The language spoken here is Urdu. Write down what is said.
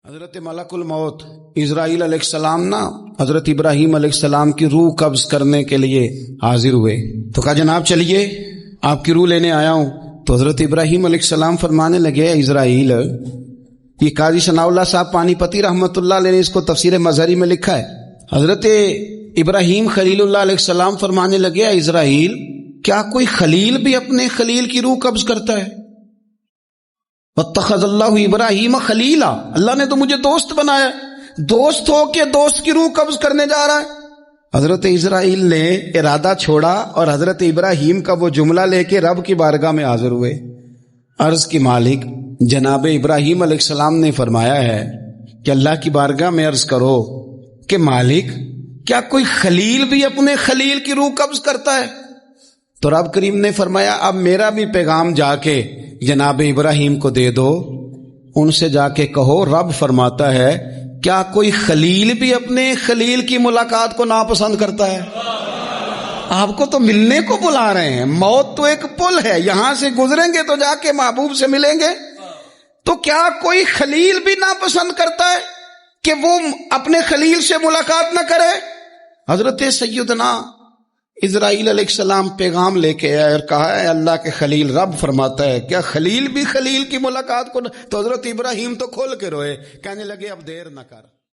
حضرت ملک الموت اسرائیل علیہ السلام نا حضرت ابراہیم علیہ السلام کی روح قبض کرنے کے لیے حاضر ہوئے تو کہا جناب چلیے آپ کی روح لینے آیا ہوں. تو حضرت ابراہیم علیہ السلام فرمانے لگے اسرائیل، یہ قاضی ثناء اللہ صاحب پانی پتی رحمت اللہ علیہ نے اس کو تفسیر مظہری میں لکھا ہے. حضرت ابراہیم خلیل اللہ علیہ السلام فرمانے لگے اسرائیل، کیا کوئی خلیل بھی اپنے خلیل کی روح قبض کرتا ہے؟ واتخذ اللہ ابراہیم خلیلا، اللہ نے تو مجھے دوست بنایا، دوست ہو کے دوست کی روح قبض کرنے جا رہا ہے. حضرت اسرائیل نے ارادہ چھوڑا اور حضرت ابراہیم کا وہ جملہ لے کے رب کی بارگاہ میں حاضر ہوئے. عرض کی مالک جناب ابراہیم علیہ السلام نے فرمایا ہے کہ اللہ کی بارگاہ میں عرض کرو کہ مالک کیا کوئی خلیل بھی اپنے خلیل کی روح قبض کرتا ہے؟ تو رب کریم نے فرمایا اب میرا بھی پیغام جا کے جناب ابراہیم کو دے دو، ان سے جا کے کہو رب فرماتا ہے کیا کوئی خلیل بھی اپنے خلیل کی ملاقات کو ناپسند کرتا ہے؟ آپ کو تو ملنے کو بلا رہے ہیں، موت تو ایک پل ہے، یہاں سے گزریں گے تو جا کے محبوب سے ملیں گے. تو کیا کوئی خلیل بھی ناپسند کرتا ہے کہ وہ اپنے خلیل سے ملاقات نہ کرے؟ حضرت سیدنا اسرائیل علیہ السلام پیغام لے کے آئے اور کہا ہے اللہ کے خلیل رب فرماتا ہے کیا خلیل بھی خلیل کی ملاقات کو؟ تو حضرت ابراہیم تو کھول کے روئے، کہنے لگے اب دیر نہ کر.